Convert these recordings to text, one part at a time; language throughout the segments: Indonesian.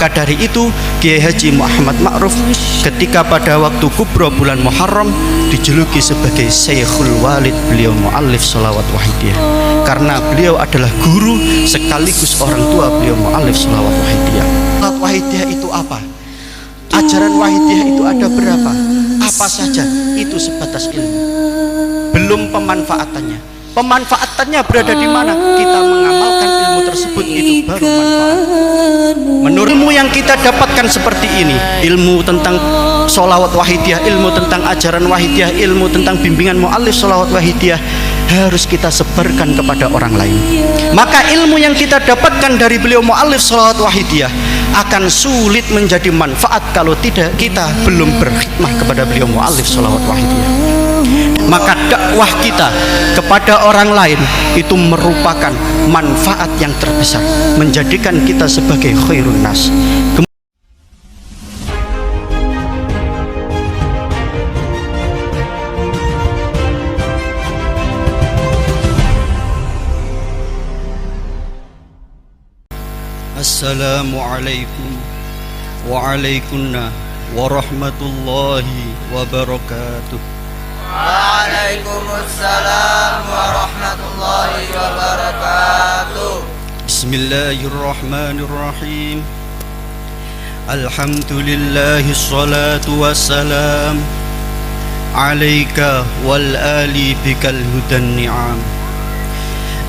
Maka dari itu Kiai Haji Muhammad Ma'ruf ketika pada waktu kubro bulan Muharram dijuluki sebagai Syekhul Walid, beliau mu'allif sholawat wahidiyah, karena beliau adalah guru sekaligus orang tua beliau mu'allif sholawat wahidiyah. Sholawat wahidiyah itu apa? Ajaran wahidiyah itu ada berapa? Apa saja? Itu sebatas ilmu, belum pemanfaatannya. Pemanfaatannya berada di mana? Kita mengamalkan ilmu tersebut, itu baru manfaat. Menurut ilmu yang kita dapatkan seperti ini, ilmu tentang sholawat wahidiyah, ilmu tentang ajaran wahidiyah, ilmu tentang bimbingan mu'allif sholawat wahidiyah, harus kita sebarkan kepada orang lain. Maka ilmu yang kita dapatkan dari beliau mu'allif sholawat wahidiyah akan sulit menjadi manfaat kalau tidak kita belum berkhidmah kepada beliau mu'allif sholawat wahidiyah. Maka dakwah kita kepada orang lain itu merupakan manfaat yang terbesar, menjadikan kita sebagai khairun nas. Assalamualaikum waalaikumsalam warahmatullahi wabarakatuh. Waalaikumsalam warahmatullahi wabarakatuh. Bismillahirrahmanirrahim. Alhamdulillahi salatu wassalam alaika wal ali bikal hudan ni'am.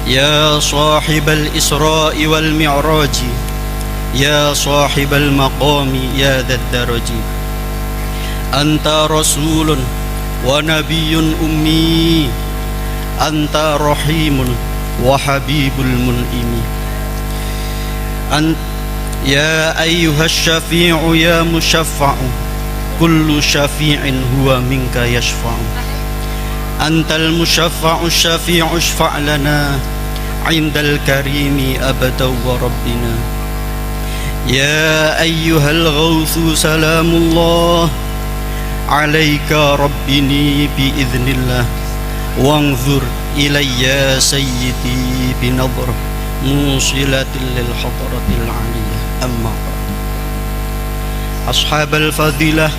Ya sahibal isra'i wal mi'raji, ya sahibal maqami, ya dhad daraji. Anta rasulun wa nabiyyun ummi, anta rahimun wa habibul mun'imi. Ya ayyuhas syafi'u ya musyaffa'u, kullu syafi'in huwa minka yashfa'u. Antal musyaffa'u syafi'u shfa' lana indal karimi abadaw wa rabbina. Ya ayyuhal ghawthu salamullah alaika rabbini biiznillah, wanzur ilayya sayyidi binadhr musilatil lil hadratil aliyah. Amma ba'd. Ashabal fadilah,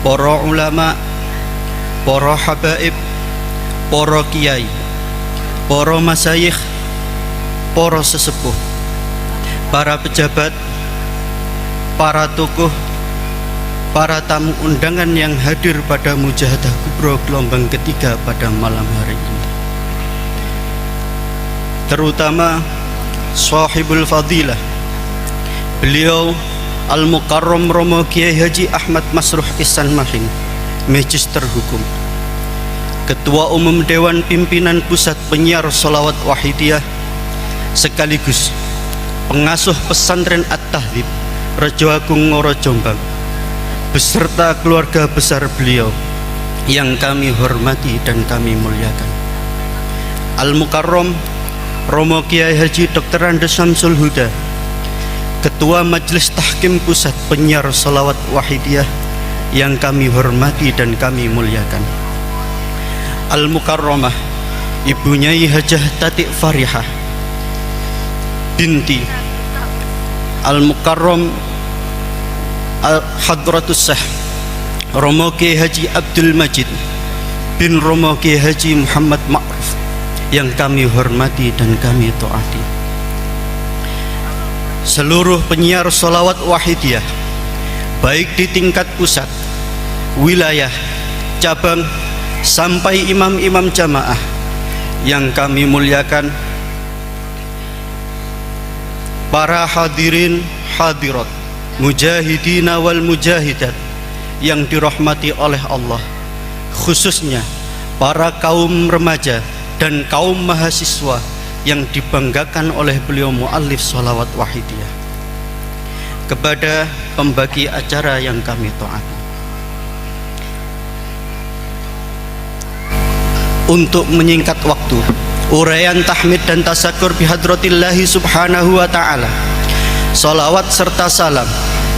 para ulama, para habaib, para kiai, para masyayikh, para sesepuh, para pejabat, para tokoh, para tamu undangan yang hadir pada mujahadah kubro gelombang ketiga pada malam hari ini, terutama sahibul fadilah, beliau Al-Mukarram Romo Kiai Haji Ahmad Masruh Ihsan Mahin, Magister Hukum, Ketua Umum Dewan Pimpinan Pusat Penyiar Sholawat Wahidiyah, sekaligus pengasuh pesantren At-Tahdzib Rejo Agung Ngoro Jombang, beserta keluarga besar beliau yang kami hormati dan kami muliakan. Al-Mukarram Romo Kiai Haji Dr. Andes Syamsul Huda, Ketua Majelis Tahkim Pusat Penyiar Sholawat Wahidiyah yang kami hormati dan kami muliakan. Al-Mukarramah Ibu Nyai Hajah Tatik Farihah binti Al-Mukarram Hadratus Syekh Romo Kiai Haji Abdul Majid bin Romo Kiai Haji Muhammad Ma'ruf yang kami hormati dan kami taati. Seluruh penyiar sholawat wahidiyah, baik di tingkat pusat, wilayah, cabang, sampai imam-imam jamaah yang kami muliakan, para hadirin hadirat, mujahidina wal mujahidat yang dirahmati oleh Allah, khususnya para kaum remaja dan kaum mahasiswa yang dibanggakan oleh beliau mu'allif sholawat wahidiyah, kepada pembagi acara yang kami taati. Untuk menyingkat waktu, uraian tahmid dan tasakur bihadratillahi subhanahu wa ta'ala, salawat serta salam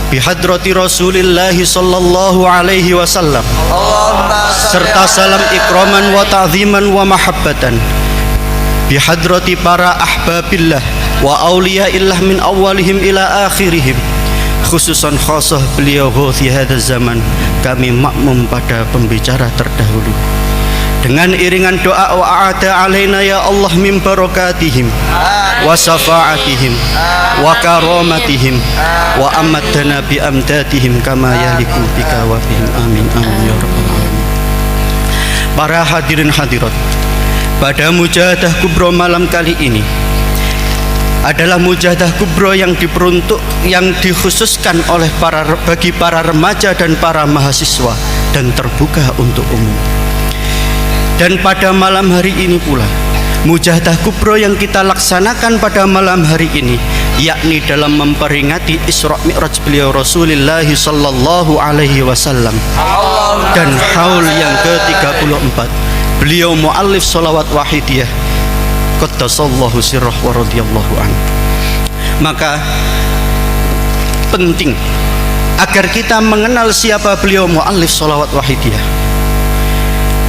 bihadrati rasulillahi sallallahu alaihi wasallam, serta salam ikraman wa ta'ziman wa mahabbatan bihadrati para ahbabillah wa awliyaillah min awalihim ila akhirihim, khususan khasah beliau fi hadha zaman, kami makmum pada pembicara terdahulu dengan iringan doa wa a'ta alaina ya Allah min barakatihim wa safa'atihim wa karamatihim wa amatana bi amdatihim kama yaliku bika wa bihim, amin amin ya rabbal alamin. Para hadirin hadirat, pada mujahadah kubro malam kali ini adalah mujahadah kubro yang dikhususkan oleh bagi para remaja dan para mahasiswa dan terbuka untuk umum. Dan pada malam hari ini pula mujahadah kubro yang kita laksanakan pada malam hari ini, yakni dalam memperingati Isra Mi'raj beliau Rasulullah sallallahu alaihi wasallam dan haul yang ke-34 beliau muallif sholawat wahidiyah qaddasallahu sirrah wa radhiyallahu anhu. Maka penting agar kita mengenal siapa beliau muallif sholawat wahidiyah.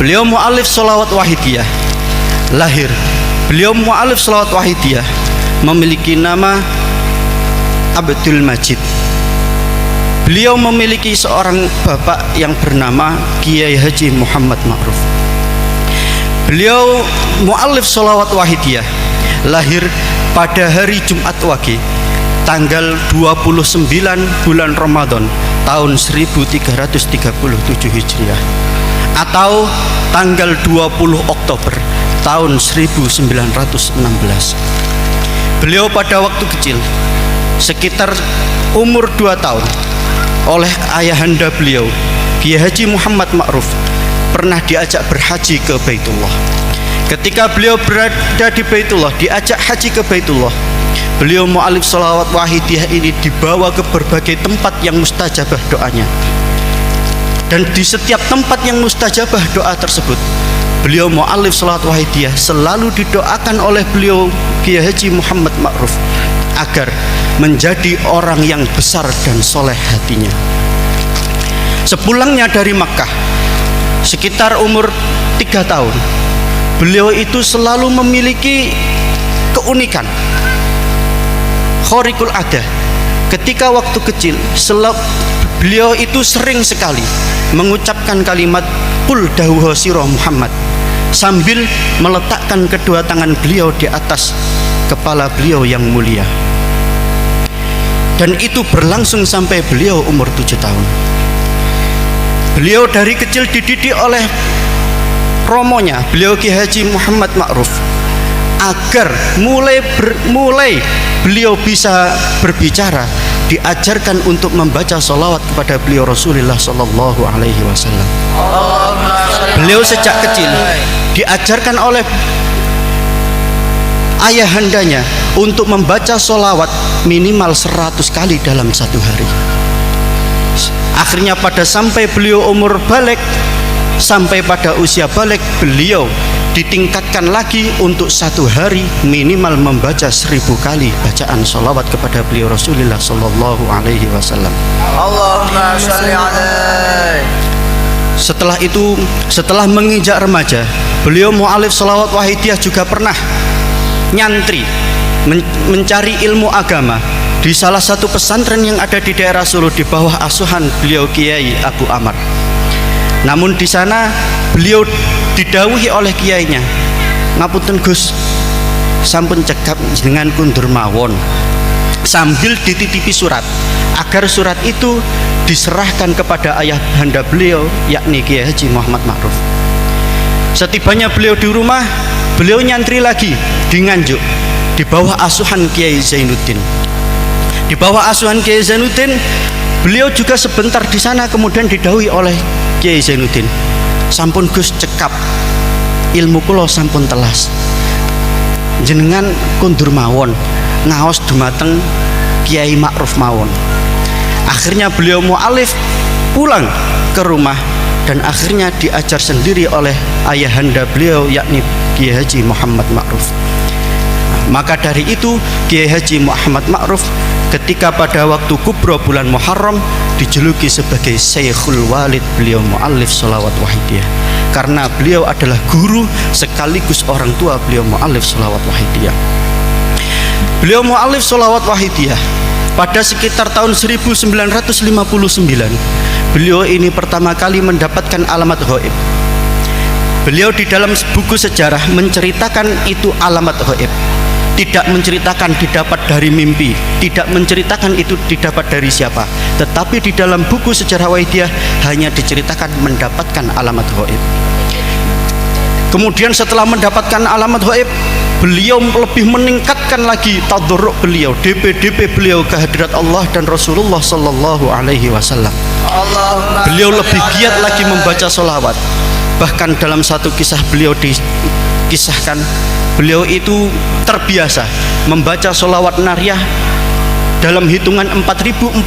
Beliau muallif sholawat wahidiyah lahir, beliau muallif sholawat wahidiyah memiliki nama Abdul Majid. Beliau memiliki seorang bapak yang bernama Kiai Haji Muhammad Ma'ruf. Beliau muallif sholawat wahidiyah lahir pada hari Jumat Wage tanggal 29 bulan Ramadan tahun 1337 Hijriah atau tanggal 20 Oktober tahun 1916. Beliau pada waktu kecil sekitar umur 2 tahun oleh ayahanda beliau Kiai Haji Muhammad Ma'ruf pernah diajak berhaji ke Baitullah. Ketika beliau berada di Baitullah, diajak haji ke Baitullah, beliau mu'alif sholawat wahidiyah ini dibawa ke berbagai tempat yang mustajabah doanya. Dan di setiap tempat yang mustajabah doa tersebut, beliau mu'alif sholawat wahidiyah selalu didoakan oleh beliau Kiai Haji Muhammad Ma'ruf agar menjadi orang yang besar dan soleh hatinya. Sepulangnya dari Makkah sekitar umur 3 tahun, beliau itu selalu memiliki keunikan khariqul adah. Ketika waktu kecil beliau itu sering sekali mengucapkan kalimat qul dawuh sirah Muhammad sambil meletakkan kedua tangan beliau di atas kepala beliau yang mulia. Dan itu berlangsung sampai beliau umur 7 tahun. Beliau dari kecil dididik oleh romonya beliau Kiai Haji Muhammad Ma'ruf agar mulai beliau bisa berbicara, diajarkan untuk membaca sholawat kepada beliau Rasulullah sallallahu alaihi wasallam. Beliau sejak kecil diajarkan oleh ayahandanya untuk membaca sholawat minimal 100 kali dalam satu hari. Akhirnya pada sampai beliau umur balik, sampai pada usia balik, beliau ditingkatkan lagi untuk satu hari minimal membaca 1000 kali bacaan sholawat kepada beliau Rasulullah sallallahu alaihi wasallam. Allahumma sholli alaihi. Setelah itu, setelah menginjak remaja, beliau mu'alif sholawat wahidiyah juga pernah nyantri mencari ilmu agama di salah satu pesantren yang ada di daerah Solo di bawah asuhan beliau Kiai Abu Amar. Namun di sana beliau didhawuhi oleh kiainya, ngapunten Gus, sampun cekap dengan kundur mawon, sambil dititipi surat agar surat itu diserahkan kepada ayahanda beliau yakni Kiai Haji Muhammad Ma'ruf. Setibanya beliau di rumah, beliau nyantri lagi di Nganjuk di bawah asuhan Kiai Zainuddin. Di bawah asuhan Kiai Zainuddin, beliau juga sebentar di sana kemudian didhawuhi oleh Kiai Zainuddin, sampun Gus cekap ilmu kula sampun telas, jenengan kundur mawon ngaos dumateng Kiai Ma'ruf mawon. Akhirnya beliau mu'alif pulang ke rumah dan akhirnya diajar sendiri oleh ayahanda beliau yakni Kiai Haji Muhammad Ma'ruf. Maka dari itu Kiai Haji Muhammad Ma'ruf ketika pada waktu kubro bulan Muharram dijuluki sebagai Syekhul Walid, beliau mu'alif sholawat wahidiyah karena beliau adalah guru sekaligus orang tua beliau mu'alif sholawat wahidiyah. Beliau mu'alif sholawat wahidiyah pada sekitar tahun 1959. Beliau ini pertama kali mendapatkan alamat ghaib. Beliau di dalam buku sejarah menceritakan itu alamat ghaib, tidak menceritakan didapat dari mimpi, tidak menceritakan itu didapat dari siapa, tetapi di dalam buku sejarah wahidiyah hanya diceritakan mendapatkan alamat ghaib. Kemudian setelah mendapatkan alamat ghaib, beliau lebih meningkatkan lagi tadarruk beliau, DP beliau ke hadirat Allah dan Rasulullah sallallahu alaihi wasallam. Beliau lebih giat lagi membaca sholawat. Bahkan dalam satu kisah beliau dikisahkan, beliau itu terbiasa membaca sholawat nariyah dalam hitungan 4.444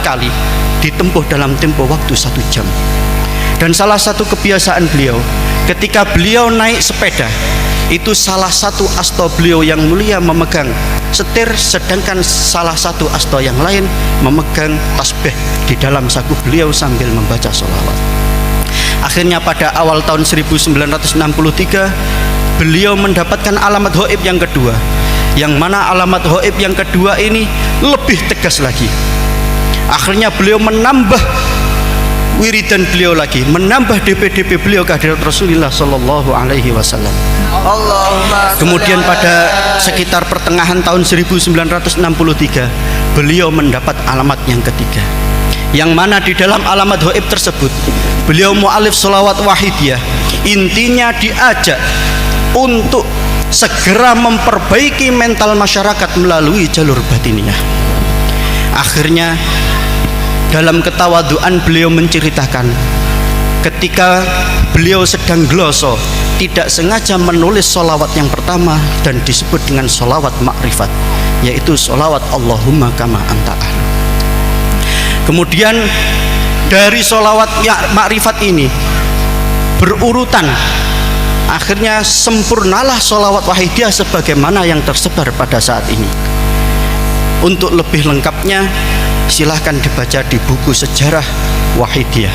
kali, ditempuh dalam tempo waktu 1 jam. Dan salah satu kebiasaan beliau, ketika beliau naik sepeda, itu salah satu asto beliau yang mulia memegang setir, sedangkan salah satu asto yang lain memegang tasbih di dalam saku beliau sambil membaca sholawat. Akhirnya pada awal tahun 1963 beliau mendapatkan alamat ghaib yang kedua, yang mana alamat ghaib yang kedua ini lebih tegas lagi. Akhirnya beliau menambah wiridan beliau lagi, menambah DP beliau ke hadirat Rasulullah sallallahu alaihi wasallam. Kemudian pada sekitar pertengahan tahun 1963 beliau mendapat alamat yang ketiga, yang mana di dalam alamat ghaib tersebut beliau mu'alif sholawat wahidiyah. Intinya diajak untuk segera memperbaiki mental masyarakat melalui jalur batiniyah. Akhirnya dalam ketawaduan beliau menceritakan, ketika beliau sedang gloso, tidak sengaja menulis sholawat yang pertama dan disebut dengan sholawat makrifat, yaitu sholawat Allahumma kama anta ahlu. Kemudian dari sholawat makrifat ini berurutan, akhirnya sempurnalah sholawat wahidiyah sebagaimana yang tersebar pada saat ini. Untuk lebih lengkapnya silahkan dibaca di buku sejarah wahidiyah.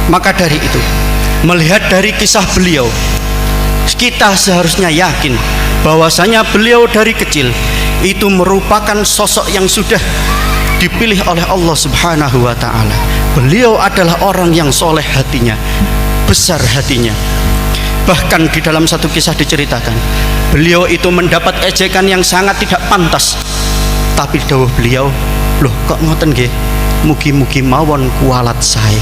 Maka dari itu, melihat dari kisah beliau, kita seharusnya yakin bahwasanya beliau dari kecil itu merupakan sosok yang sudah dipilih oleh Allah Subhanahu wa ta'ala. Beliau adalah orang yang soleh hatinya, besar hatinya. Bahkan di dalam satu kisah diceritakan, beliau itu mendapat ejekan yang sangat tidak pantas. Tapi dawuh beliau, loh kok ngoten nggih, mugi-mugi mawon kualat sae.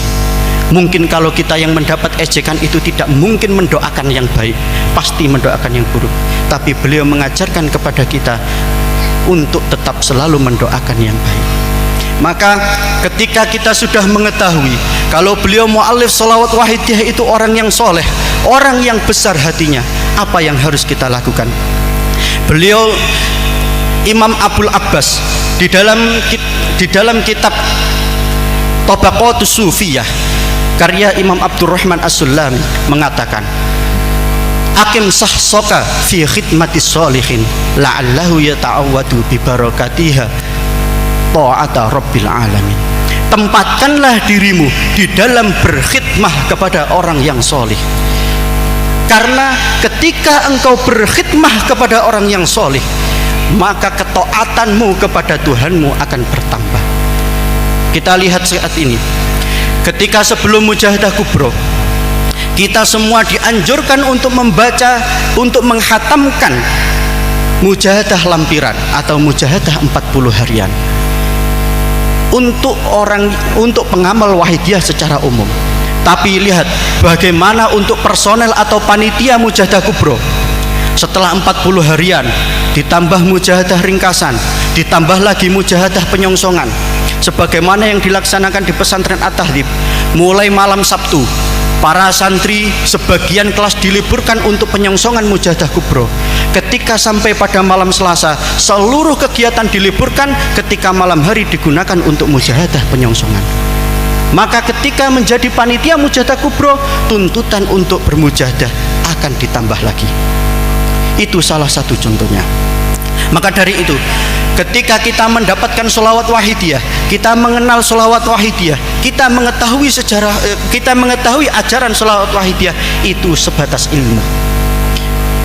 Mungkin kalau kita yang mendapat ejekan itu tidak mungkin mendoakan yang baik, pasti mendoakan yang buruk. Tapi beliau mengajarkan kepada kita untuk tetap selalu mendoakan yang baik. Maka ketika kita sudah mengetahui kalau beliau mu'alif sholawat wahidiyah itu orang yang soleh, orang yang besar hatinya, apa yang harus kita lakukan? Beliau Imam Abul Abbas di dalam kitab Tabaqatus Sufiyah karya Imam Abdurrahman As-Sulami mengatakan, akim sahsoka fi khidmatis sholihin la'allahu yata'awwadu bi barakatiha ta'ata rabbil alamin. Tempatkanlah dirimu di dalam berkhidmah kepada orang yang solih, karena ketika engkau berkhidmah kepada orang yang solih, maka ketaatanmu kepada Tuhanmu akan bertambah. Kita lihat saat ini, ketika sebelum mujahadah kubro, kita semua dianjurkan untuk membaca, untuk menghatamkan mujahadah lampiran atau mujahadah 40 harian untuk pengamal wahidiyah secara umum. Tapi lihat bagaimana untuk personel atau panitia mujahadah kubro. Setelah 40 harian ditambah mujahadah ringkasan, ditambah lagi mujahadah penyongsongan, sebagaimana yang dilaksanakan di pesantren At-Tahdzib. Mulai malam Sabtu, para santri sebagian kelas diliburkan untuk penyongsongan mujahadah kubro. Ketika sampai pada malam Selasa, seluruh kegiatan diliburkan, ketika malam hari digunakan untuk mujahadah penyongsongan. Maka ketika menjadi panitia mujahadah kubro, tuntutan untuk bermujahadah akan ditambah lagi. Itu salah satu contohnya. Maka dari itu, ketika kita mendapatkan sholawat wahidiyah, kita mengenal sholawat wahidiyah, kita mengetahui sejarah, kita mengetahui ajaran sholawat wahidiyah, itu sebatas ilmu.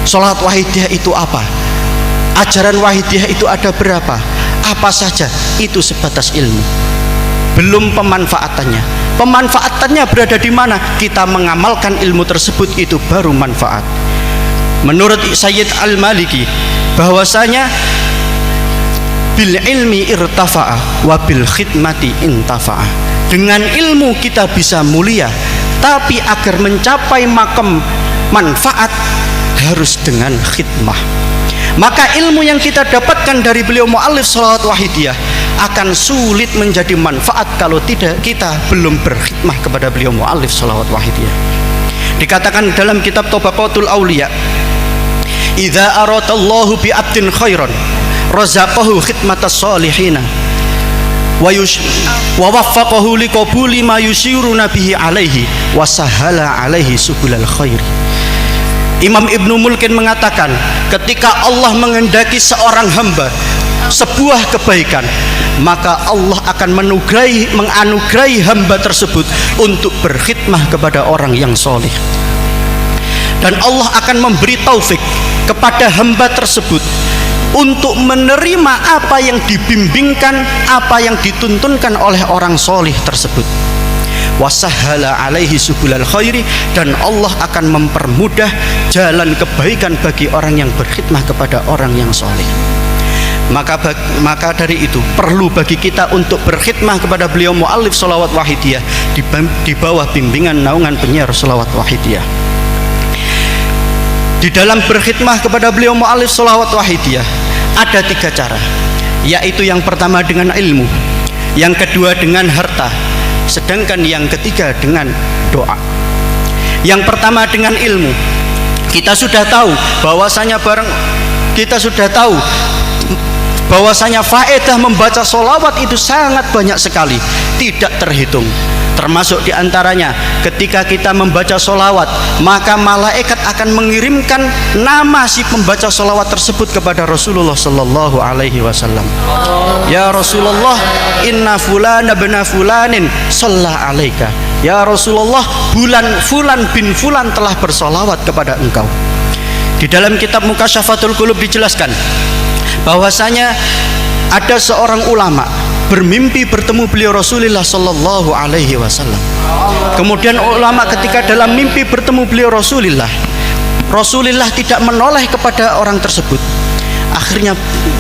Sholawat wahidiyah itu apa? Ajaran wahidiyah itu ada berapa? Apa saja? Itu sebatas ilmu, belum pemanfaatannya. Pemanfaatannya berada di mana? Kita mengamalkan ilmu tersebut, itu baru manfaat. Menurut Sayyid Al-Maliki bahwasanya bil ilmi irtafa'a wa bil khidmati intafa'a. Dengan ilmu kita bisa mulia, tapi agar mencapai makam manfaat harus dengan khidmah. Maka ilmu yang kita dapatkan dari beliau mu'allif sholawat wahidiyah akan sulit menjadi manfaat kalau tidak kita belum berkhidmah kepada beliau mu'allif sholawat wahidiyah. Dikatakan dalam kitab Tabaqatul Auliya, idza aradallahu bi 'abdin khairan razaqahu khidmatas solihina wa waffaqahu liqabuli ma yusyiruna bihi alaihi wa sahala alaihi subulal khairi. Imam Ibnu Mulkin mengatakan, ketika Allah menghendaki seorang hamba sebuah kebaikan, maka Allah akan menganugerahi hamba tersebut untuk berkhidmah kepada orang yang soleh. Dan Allah akan memberi taufik kepada hamba tersebut untuk menerima apa yang dibimbingkan, apa yang dituntunkan oleh orang soleh tersebut. Wasahala alaihi subulal khairi, dan Allah akan mempermudah jalan kebaikan bagi orang yang berkhidmah kepada orang yang soleh. Maka dari itu perlu bagi kita untuk berkhidmah kepada beliau mu'allif sholawat wahidiyah di bawah bimbingan naungan penyiar sholawat wahidiyah. Di dalam berkhidmah kepada beliau mu'allif sholawat wahidiyah ada 3 cara, yaitu yang pertama dengan ilmu, yang kedua dengan harta, sedangkan yang ketiga dengan doa. Yang pertama dengan ilmu, kita sudah tahu bahwasanya faedah membaca sholawat itu sangat banyak sekali, tidak terhitung. Termasuk diantaranya ketika kita membaca sholawat, maka malaikat akan mengirimkan nama si pembaca sholawat tersebut kepada Rasulullah Sallallahu Alaihi Wasallam. Ya Rasulullah, inna fulan bin fulanin shalla alaika. Ya Rasulullah, fulan bin fulan telah bersolawat kepada engkau. Di dalam kitab Mukasyafatul Qulub dijelaskan bahwasanya ada seorang ulama bermimpi bertemu beliau Rasulullah Sallallahu Alaihi Wasallam. Kemudian ulama ketika dalam mimpi bertemu beliau Rasulullah tidak menoleh kepada orang tersebut. Akhirnya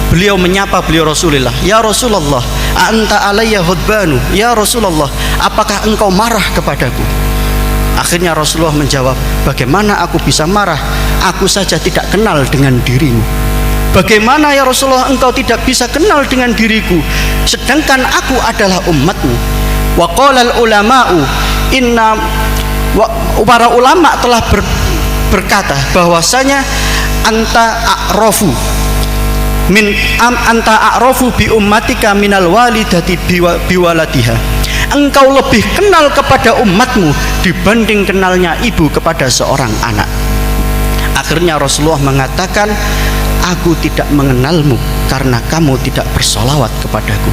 beliau menyapa beliau Rasulullah, ya Rasulullah, anta alayya hudbanu, ya Rasulullah, apakah engkau marah kepadaku? Akhirnya Rasulullah menjawab, bagaimana aku bisa marah? Aku saja tidak kenal dengan dirimu. Bagaimana ya Rasulullah engkau tidak bisa kenal dengan diriku, sedangkan aku adalah umatmu? Wa qalal ulama'u inna para ulama telah berkata bahwasanya anta a'rafu bi ummatika minal walidati biwaladiha. Engkau lebih kenal kepada umatmu dibanding kenalnya ibu kepada seorang anak. Akhirnya Rasulullah mengatakan, aku tidak mengenalmu karena kamu tidak bersolawat kepadaku.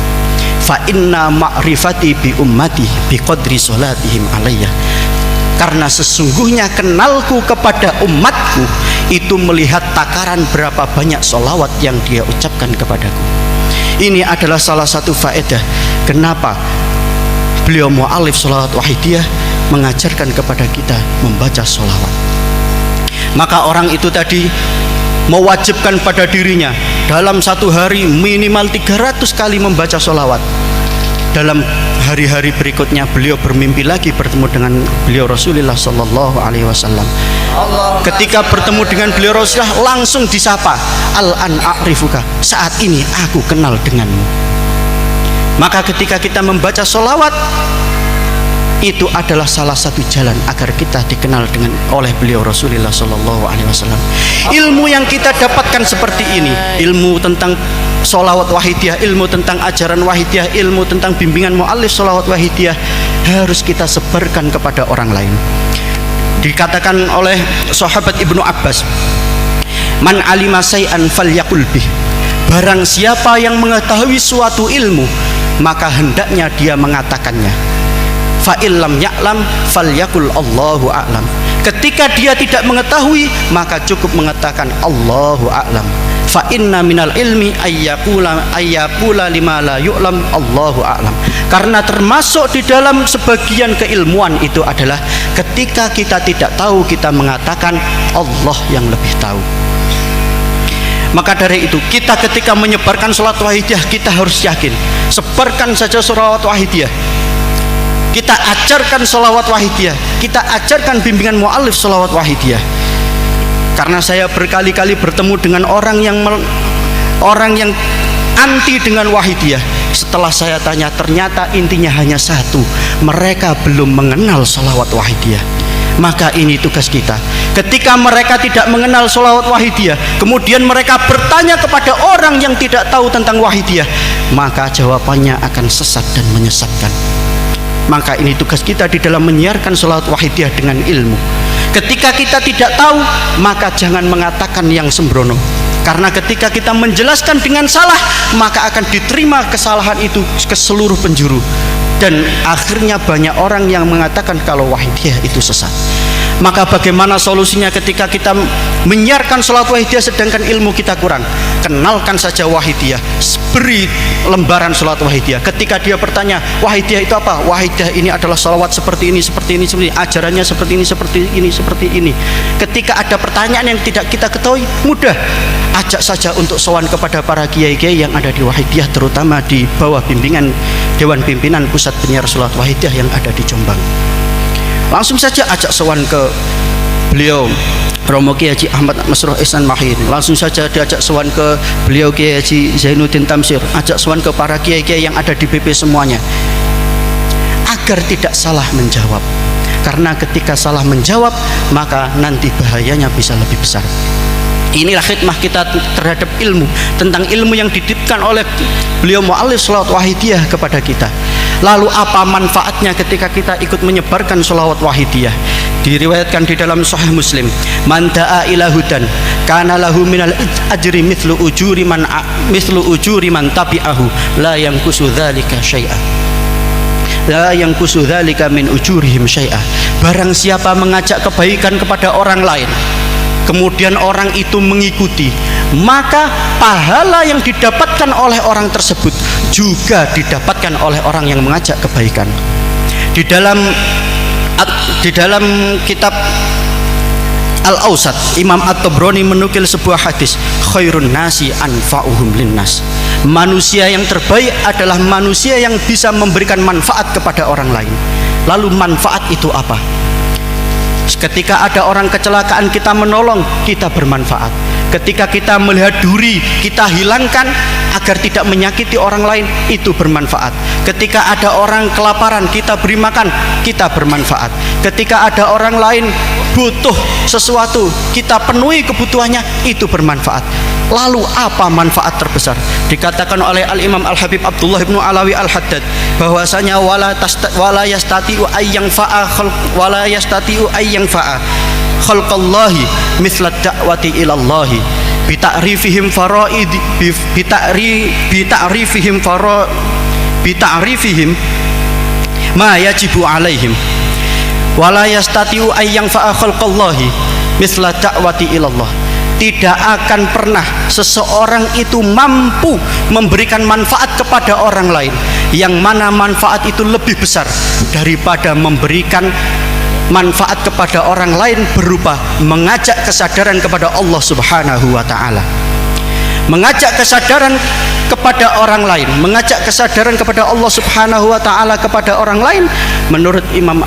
Fa inna ma'rifati bi ummati bi qadri sholatihim alayya. Karena sesungguhnya kenalku kepada umatku itu melihat takaran berapa banyak solawat yang dia ucapkan kepadaku. Ini adalah salah satu faedah kenapa beliau mu'allif sholawat wahidiyah mengajarkan kepada kita membaca sholawat. Maka orang itu tadi mewajibkan pada dirinya dalam satu hari minimal 300 kali membaca sholawat. Dalam hari-hari berikutnya beliau bermimpi lagi bertemu dengan beliau Rasulullah Sallallahu Alaihi Wasallam. Ketika bertemu dengan beliau Rasulullah langsung disapa, al-an a'rifuka, saat ini aku kenal denganmu. Maka ketika kita membaca sholawat, itu adalah salah satu jalan agar kita dikenal oleh beliau Rasulullah Sallallahu Alaihi Wasallam. Ilmu yang kita dapatkan seperti ini, ilmu tentang sholawat wahidiyah, ilmu tentang ajaran wahidiyah, ilmu tentang bimbingan mu'allif sholawat wahidiyah harus kita sebarkan kepada orang lain. Dikatakan oleh sahabat Ibnu Abbas, man alima say'an falyaqul bih. Barang siapa yang mengetahui suatu ilmu, maka hendaknya dia mengatakannya. Fa illam ya'lam falyaqul Allahu a'lam. Ketika dia tidak mengetahui, maka cukup mengatakan Allahu a'lam. Fa inna minal ilmi ayyaqula lima la yu'lam Allahu a'lam. Karena termasuk di dalam sebagian keilmuan itu adalah ketika kita tidak tahu, kita mengatakan Allah yang lebih tahu. Maka dari itu kita ketika menyebarkan sholawat wahidiyah, kita harus yakin, sebarkan saja sholawat wahidiyah. Kita ajarkan sholawat wahidiyah, kita ajarkan bimbingan mu'alif sholawat wahidiyah. Karena saya berkali-kali bertemu dengan orang yang anti dengan wahidiyah. Setelah saya tanya, ternyata intinya hanya satu, mereka belum mengenal sholawat wahidiyah. Maka ini tugas kita. Ketika mereka tidak mengenal sholawat wahidiyah, kemudian mereka bertanya kepada orang yang tidak tahu tentang wahidiyah, maka jawabannya akan sesat dan menyesatkan. Maka ini tugas kita di dalam menyiarkan sholawat wahidiyah dengan ilmu. Ketika kita tidak tahu, maka jangan mengatakan yang sembrono. Karena ketika kita menjelaskan dengan salah, maka akan diterima kesalahan itu ke seluruh penjuru. Dan akhirnya banyak orang yang mengatakan kalau wahidiyah itu sesat. Maka bagaimana solusinya ketika kita menyiarkan sholawat wahidiyah sedangkan ilmu kita kurang? Kenalkan saja wahidiyah, beri lembaran sholawat wahidiyah. Ketika dia bertanya, wahidiyah itu apa? Wahidiyah ini adalah sholawat seperti ini, seperti ini, seperti ini, ajarannya seperti ini, seperti ini, seperti ini. Ketika ada pertanyaan yang tidak kita ketahui, mudah, ajak saja untuk sowan kepada para kiai-kiai yang ada di wahidiyah, terutama di bawah bimbingan Dewan Pimpinan Pusat Penyiar Sholawat Wahidiyah yang ada di Jombang. Langsung saja ajak sowan ke beliau Romo Kiai Haji Ahmad Masruh Ihsan Mahin. Langsung saja diajak sowan ke beliau Kiai Haji Zainuddin Tamsir. Ajak sowan ke para kiai-kiai yang ada di BP semuanya, agar tidak salah menjawab. Karena ketika salah menjawab, maka nanti bahayanya bisa lebih besar. Inilah khidmah kita terhadap ilmu, tentang ilmu yang dititipkan oleh beliau mu'alif sholawat wahidiyah kepada kita. Lalu apa manfaatnya ketika kita ikut menyebarkan sholawat wahidiyah? Diriwayatkan di dalam Sahih Muslim, man da'a ila hudan kana lahu minal ajri mithlu ujuri man tabi'ahu la yanqusu dzalika syai'a. La yanqusu dzalika min ujurihim syai'a. Barang siapa mengajak kebaikan kepada orang lain, kemudian orang itu mengikuti, maka pahala yang didapatkan oleh orang tersebut juga didapatkan oleh orang yang mengajak kebaikan. Di dalam kitab Al-Awsat, Imam At-Tabrani menukil sebuah hadis, khairun nasi anfa'uhum linnas. Manusia yang terbaik adalah manusia yang bisa memberikan manfaat kepada orang lain. Lalu manfaat itu apa? Ketika ada orang kecelakaan, kita menolong, kita bermanfaat. Ketika kita melihat duri, kita hilangkan agar tidak menyakiti orang lain, itu bermanfaat. Ketika ada orang kelaparan, kita beri makan, kita bermanfaat. Ketika ada orang lain butuh sesuatu, kita penuhi kebutuhannya, itu bermanfaat. Lalu apa manfaat terbesar? Dikatakan oleh Al-Imam Al-Habib Abdullah ibnu Alawi Al-Haddad bahwasanya wala yastati'u ayyang fa'a khalqallahi mislat da'wati ilallahi bita'rifihim ma yajibu alaihim wala yastati'u ayyang fa'a khalqallahi mislat da'wati ilallah. Tidak akan pernah seseorang itu mampu memberikan manfaat kepada orang lain yang mana manfaat itu lebih besar daripada memberikan manfaat kepada orang lain berupa mengajak kesadaran kepada Allah Subhanahu wa ta'ala. Mengajak kesadaran kepada orang lain, mengajak kesadaran kepada Allah Subhanahu wa ta'ala kepada orang lain, menurut Imam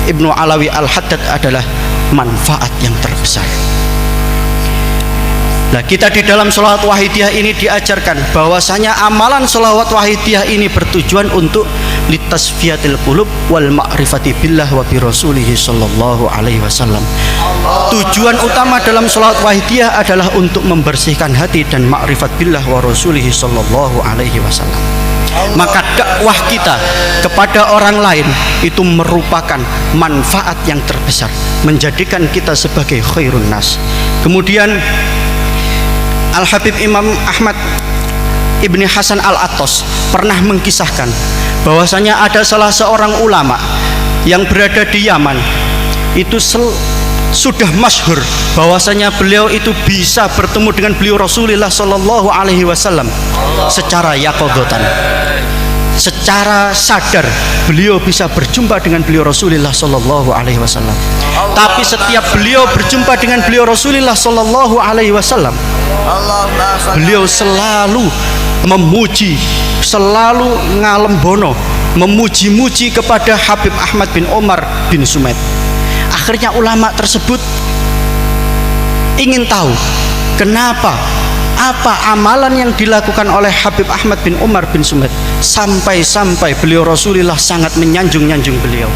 Ibnu Alawi Al-Haddad adalah manfaat yang terbesar. Nah, kita di dalam sholawat wahidiyah ini diajarkan bahwasanya amalan sholawat wahidiyah ini bertujuan untuk litasfiyatil qulub wal ma'rifati billah wa bi rasulihi sallallahu alaihi wasallam. Tujuan utama dalam sholawat wahidiyah adalah untuk membersihkan hati dan ma'rifat billah wa rasulihi sallallahu alaihi wasallam. Maka dakwah kita kepada orang lain itu merupakan manfaat yang terbesar, menjadikan kita sebagai khairun nas. Kemudian Al-Habib Imam Ahmad Ibni Hasan Al-Attas pernah mengkisahkan bahwasanya ada salah seorang ulama yang berada di Yaman. itu sudah masyhur bahwasanya beliau itu bisa bertemu dengan beliau Rasulullah sallallahu alaihi wasallam secara yaqadhatan. Secara sadar beliau bisa berjumpa dengan beliau Rasulullah sallallahu alaihi wasallam. Tapi setiap beliau berjumpa dengan beliau Rasulullah sallallahu alaihi wasallam, beliau selalu memuji, selalu ngalembono, memuji-muji kepada Habib Ahmad bin Umar bin Sumed. Akhirnya ulama tersebut ingin tahu kenapa, apa amalan yang dilakukan oleh Habib Ahmad bin Umar bin Sumed sampai beliau Rasulullah sangat menyanjung-nyanjung beliau.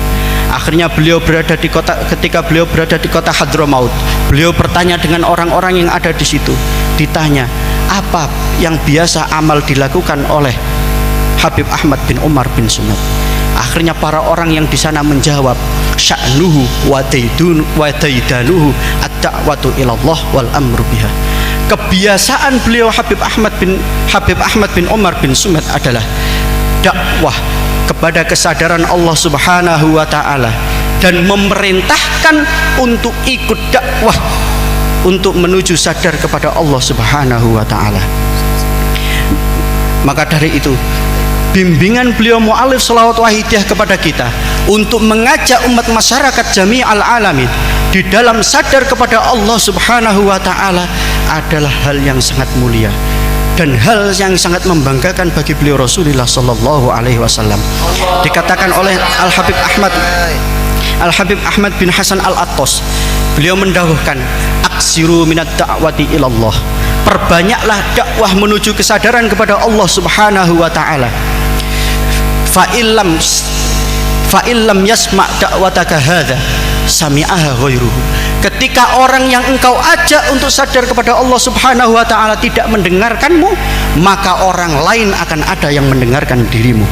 Akhirnya beliau berada di kota, ketika beliau berada di kota Hadramaut, beliau bertanya dengan orang-orang yang ada di situ. Ditanya, apa yang biasa amal dilakukan oleh Habib Ahmad bin Umar bin Sumed? Akhirnya para orang yang di sana menjawab, sya'nuhu wa daidanuhu ad-da'watu ilallah wal amru biha. Kebiasaan beliau Habib Ahmad bin Umar bin Sumed adalah dakwah kepada kesadaran Allah Subhanahu wa taala dan memerintahkan untuk ikut dakwah untuk menuju sadar kepada Allah Subhanahu wa taala. Maka dari itu, bimbingan beliau mu'alif shalawat wahidiyah kepada kita untuk mengajak umat masyarakat jami'al alamin di dalam sadar kepada Allah Subhanahu wa ta'ala adalah hal yang sangat mulia dan hal yang sangat membanggakan bagi beliau Rasulullah sallallahu alaihi wasallam. Dikatakan oleh Al-Habib Ahmad bin Hasan Al-Attas, beliau mendahulukan aksiru minat da'wati ilallah, perbanyaklah dakwah menuju kesadaran kepada Allah Subhanahu wa ta'ala. Fa'illam yasma' da'wataka hadha sami'aha ghairuhu. Ketika orang yang engkau ajak untuk sadar kepada Allah Subhanahu wa ta'ala tidak mendengarkanmu, maka orang lain akan ada yang mendengarkan dirimu.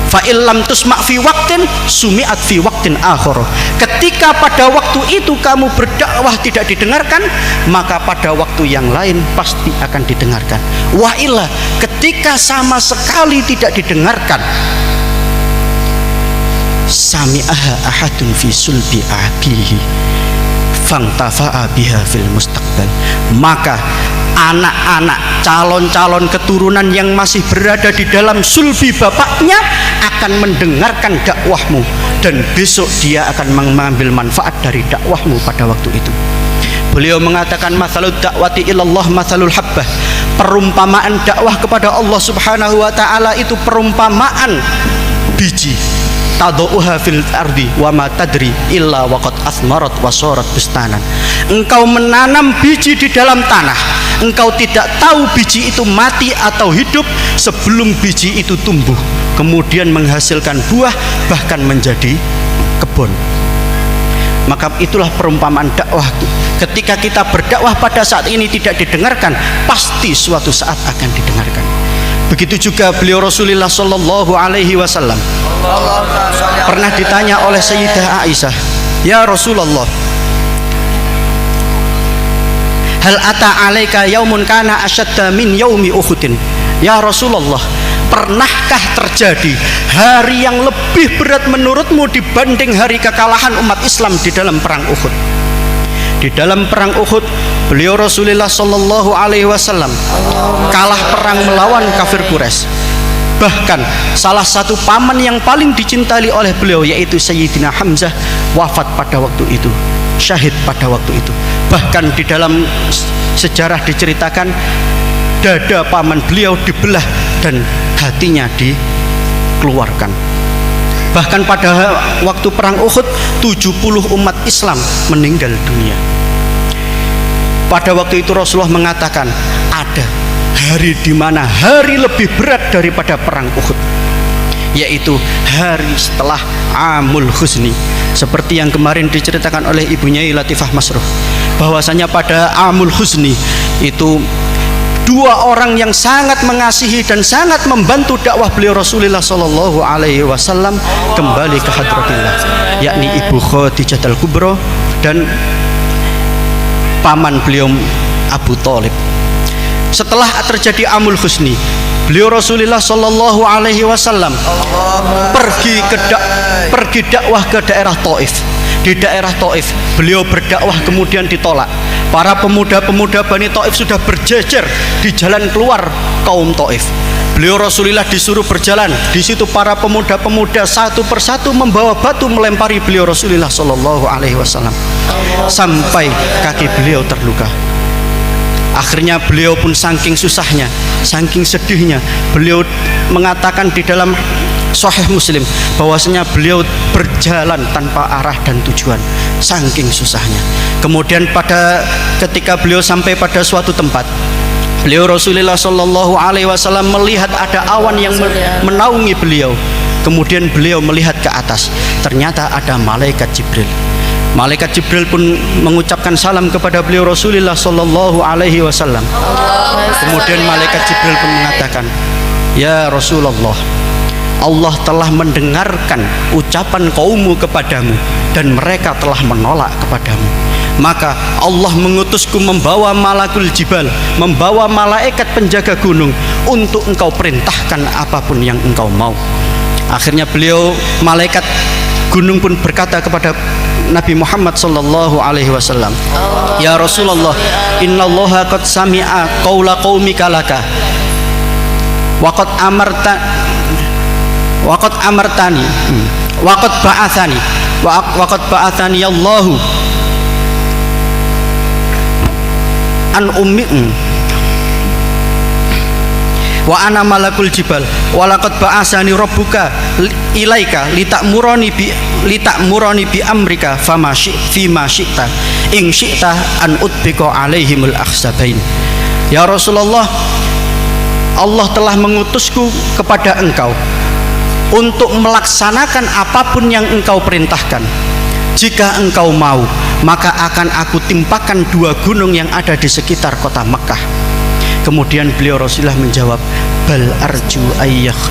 Fa'illam tusma' fi waqtin sumi'at fi waqtin akhar. Ketika pada waktu itu kamu berdakwah tidak didengarkan, maka pada waktu yang lain pasti akan didengarkan. Wa illa, ketika sama sekali tidak didengarkan, sami'aha ahadun fi sulbi abihi fangtafa'a biha fil mustaqbal. Maka anak-anak calon-calon keturunan yang masih berada di dalam sulbi bapaknya akan mendengarkan dakwahmu dan besok dia akan mengambil manfaat dari dakwahmu pada waktu itu. Beliau mengatakan, mathalud da'wati ilallah mathalul habbah, perumpamaan dakwah kepada Allah Subhanahu wa ta'ala itu perumpamaan biji tadauha fil ardi wa ma tadri illa waqad asmarat wa sarat bustanan. Engkau menanam biji di dalam tanah, engkau tidak tahu biji itu mati atau hidup sebelum biji itu tumbuh kemudian menghasilkan buah bahkan menjadi kebun. Maka itulah perumpamaan dakwah. Ketika kita berdakwah pada saat ini tidak didengarkan, pasti suatu saat akan didengarkan. Begitu juga beliau Rasulullah sallallahu alaihi wasallam pernah ditanya oleh Sayyidah Aisyah, ya Rasulullah, hal ata alaika yaumun kana asyadda min yaumi Uhudin. Ya Rasulullah, pernahkah terjadi hari yang lebih berat menurutmu dibanding hari kekalahan umat Islam di dalam perang Uhud? Di dalam perang Uhud, beliau Rasulullah sallallahu alaihi wasallam kalah perang melawan kafir Quraisy. Bahkan salah satu paman yang paling dicintai oleh beliau, yaitu Sayyidina Hamzah, wafat pada waktu itu, syahid pada waktu itu. Bahkan di dalam sejarah diceritakan dada paman beliau dibelah dan hatinya dikeluarkan. Bahkan pada waktu perang Uhud 70 umat Islam meninggal dunia. Pada waktu itu Rasulullah mengatakan, ada hari di mana hari lebih berat daripada perang Uhud, yaitu hari setelah Amul Husni. Seperti yang kemarin diceritakan oleh ibunya Latifah Masruh, bahwasanya pada Amul Husni itu dua orang yang sangat mengasihi dan sangat membantu dakwah beliau Rasulullah sallallahu alaihi wasallam kembali ke hadratillah, yakni Ibu Khadijah al-Kubra dan paman beliau Abu Thalib. Setelah terjadi Amul Husni, beliau Rasulullah sallallahu alaihi wasallam pergi dakwah ke daerah Taif. di daerah Taif. Beliau berdakwah kemudian ditolak. Para pemuda-pemuda Bani Taif sudah berjejer di jalan keluar kaum Taif. Beliau Rasulullah disuruh berjalan. Di situ para pemuda-pemuda satu persatu membawa batu melempari beliau Rasulullah Shallallahu Alaihi Wasallam sampai kaki beliau terluka. Akhirnya beliau pun saking susahnya, saking sedihnya, beliau mengatakan di dalam Sahih Muslim bahwasanya beliau berjalan tanpa arah dan tujuan, saking susahnya. Kemudian ketika beliau sampai pada suatu tempat, beliau Rasulullah Shallallahu Alaihi Wasallam melihat ada awan yang menaungi beliau. Kemudian beliau melihat ke atas, ternyata ada malaikat Jibril. Malaikat Jibril pun mengucapkan salam kepada beliau Rasulullah Shallallahu Alaihi Wasallam. Kemudian malaikat Jibril pun mengatakan, ya Rasulullah, Allah telah mendengarkan ucapan kaummu kepadamu dan mereka telah menolak kepadamu. Maka Allah mengutusku membawa malakul jibal, membawa malaikat penjaga gunung untuk engkau perintahkan apapun yang engkau mau. Akhirnya malaikat gunung pun berkata kepada Nabi Muhammad sallallahu alaihi wasallam, ya Rasulullah, innallaha qad sami'a qaula qaumika laka wa qad amartani wa qad ba'athani Allahu an ummi wa ana malakul jibal wa laqad ba'asani rabbuka ilaika litakmurani bi amrika fima syi'ta in syi'ta an utbika alaihimul akhsabain. Ya Rasulullah, Allah telah mengutusku kepada engkau untuk melaksanakan apapun yang engkau perintahkan. Jika engkau mau, maka akan aku timpakan 2 gunung yang ada di sekitar kota Mekah. Kemudian beliau Rasulullah menjawab, bal arju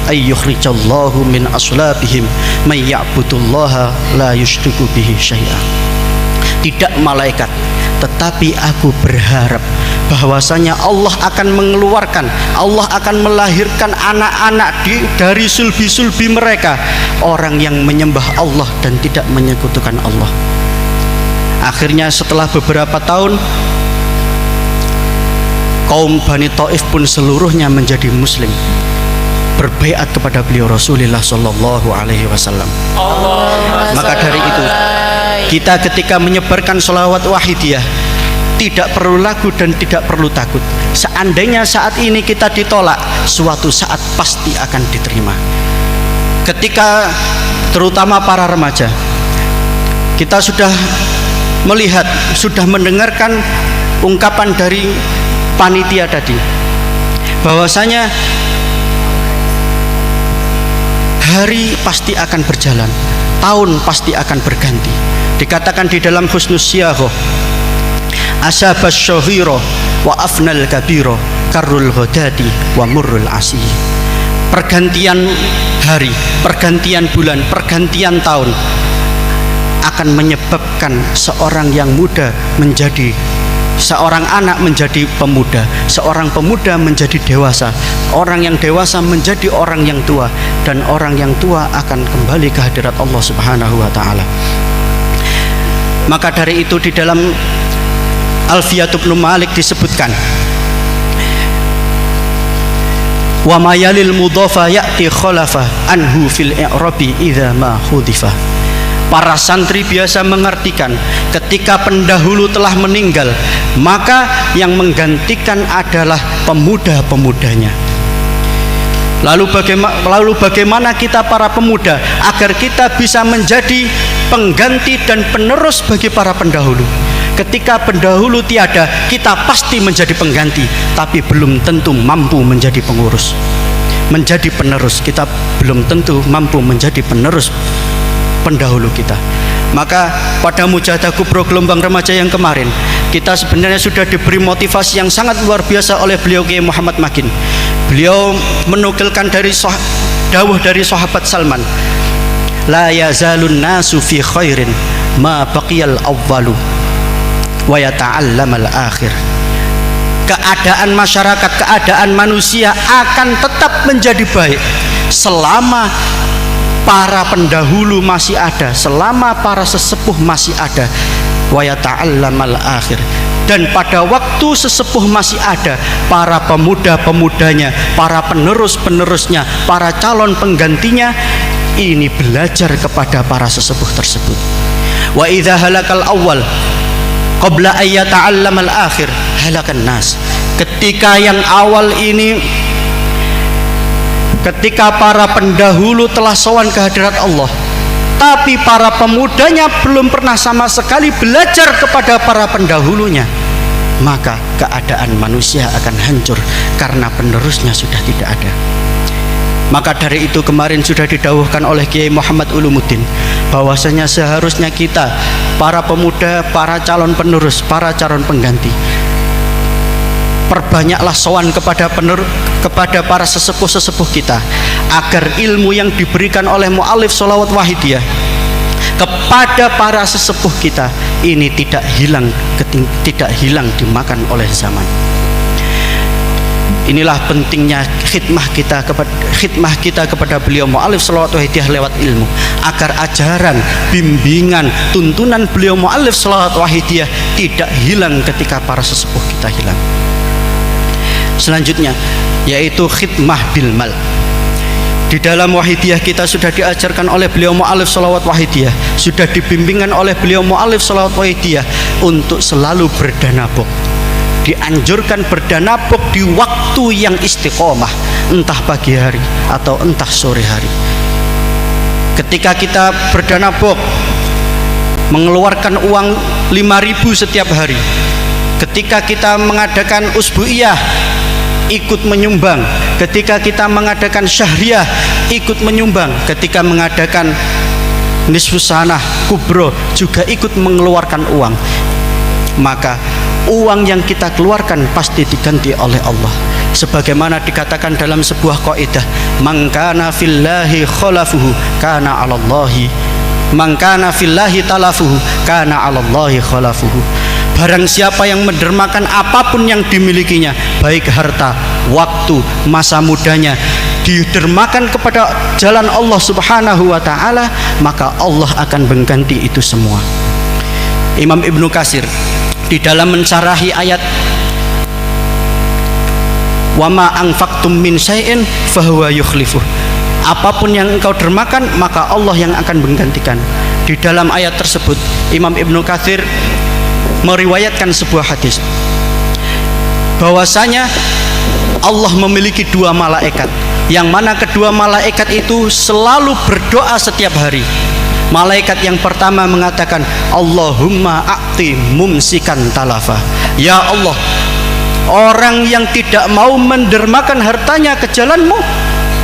ayyukhrijallahu min aslabihim may ya'budullaha la yusyriku bihi syai'a. Tidak malaikat, tetapi aku berharap bahwasanya Allah akan mengeluarkan, Allah akan melahirkan anak-anak dari sulbi-sulbi mereka, orang yang menyembah Allah dan tidak menyekutukan Allah. Akhirnya setelah beberapa tahun, kaum Bani Taif pun seluruhnya menjadi muslim, berbaiat kepada beliau Rasulullah Shallallahu Alaihi Wasallam. Maka dari itu kita ketika menyebarkan sholawat wahidiyah tidak perlu lagu dan tidak perlu takut. Seandainya saat ini kita ditolak, suatu saat pasti akan diterima. Ketika terutama para remaja, kita sudah melihat, sudah mendengarkan ungkapan dari panitia tadi bahwasanya hari pasti akan berjalan, tahun pasti akan berganti. Dikatakan di dalam Husnus Siyaghoh, asabas syahiro wa afnal kabiro karul hodadi wa murrul asih. Pergantian hari, pergantian bulan, pergantian tahun akan menyebabkan seorang yang muda menjadi, seorang anak menjadi pemuda, seorang pemuda menjadi dewasa, orang yang dewasa menjadi orang yang tua, dan orang yang tua akan kembali ke hadirat Allah Subhanahu wa taala. Maka dari itu di dalam Alfiyah Ibnu Malik disebutkan, wa mayalil mudhafa ya'ti khalafa anhu fil i'rabi idza ma hudifa. Para santri biasa mengartikan ketika pendahulu telah meninggal, maka yang menggantikan adalah pemuda-pemudanya. Lalu bagaimana kita para pemuda agar kita bisa menjadi pengganti dan penerus bagi para pendahulu? Ketika pendahulu tiada, kita pasti menjadi pengganti, tapi belum tentu mampu menjadi pengurus, menjadi penerus. Kita belum tentu mampu menjadi penerus pendahulu kita. Maka pada Mujahadah Kubro gelombang remaja yang kemarin, kita sebenarnya sudah diberi motivasi yang sangat luar biasa oleh beliau Kiai Muhammad Makin. Beliau menukilkan dari dawuh dari sahabat Salman, la yazalun nasu fi khairin ma baqiyal awwalu wa yata'allamal akhir. Keadaan masyarakat, keadaan manusia akan tetap menjadi baik selama para pendahulu masih ada, selama para sesepuh masih ada, wa yata'allamal akhir, dan pada waktu sesepuh masih ada, para pemuda-pemudanya, para penerus-penerusnya, para calon penggantinya ini belajar kepada para sesepuh tersebut. Wa idza halakal awal qabla ay yata'allamal akhir halakan nas. Ketika yang awal ini, ketika para pendahulu telah sowan ke hadirat Allah, tapi para pemudanya belum pernah sama sekali belajar kepada para pendahulunya, maka keadaan manusia akan hancur karena penerusnya sudah tidak ada. Maka dari itu kemarin sudah didawuhkan oleh Kiai Muhammad Ulumuddin bahwasanya seharusnya kita, para pemuda, para calon penerus, para calon pengganti, perbanyaklah sowan kepada para sesepuh-sesepuh kita, agar ilmu yang diberikan oleh mu'alif sholawat wahidiyah kepada para sesepuh kita ini tidak hilang dimakan oleh zaman. Inilah pentingnya khidmah kita kepada beliau mu'alif sholawat wahidiyah lewat ilmu, agar ajaran, bimbingan, tuntunan beliau mu'alif sholawat wahidiyah tidak hilang ketika para sesepuh kita hilang. Selanjutnya yaitu khidmah bil mal. Di dalam wahidiyah kita sudah diajarkan oleh beliau mu'alif sholawat wahidiyah, sudah dibimbingan oleh beliau mu'alif sholawat wahidiyah untuk selalu berdanabok. Dianjurkan berdanabok di waktu yang istiqomah, entah pagi hari atau entah sore hari. Ketika kita berdanabok mengeluarkan uang 5.000 setiap hari, ketika kita mengadakan usbu'iyah ikut menyumbang, ketika kita mengadakan syahriyah ikut menyumbang, ketika mengadakan nisfus sanah kubro juga ikut mengeluarkan uang, maka uang yang kita keluarkan pasti diganti oleh Allah. Sebagaimana dikatakan dalam sebuah kaidah, man kana fillahi khalafuhu kana 'alallahi, man kana fillahi talafuhu kana 'alallahi khalafuhu. Barang siapa yang mendermakan apapun yang dimilikinya, baik harta, waktu, masa mudanya, didermakan kepada jalan Allah Subhanahu wa ta'ala, maka Allah akan mengganti itu semua. Imam Ibnu Katsir di dalam mensyarahi ayat wa ma anfaqtum min syai'in fahuwa yukhlifuh, apapun yang engkau dermakan maka Allah yang akan menggantikan. Di dalam ayat tersebut Imam Ibnu Katsir meriwayatkan sebuah hadis bahwasanya Allah memiliki dua malaikat, yang mana kedua malaikat itu selalu berdoa setiap hari. Malaikat yang pertama mengatakan, Allahumma a'ti mumsikan talafa, ya Allah, orang yang tidak mau mendermakan hartanya ke jalanmu,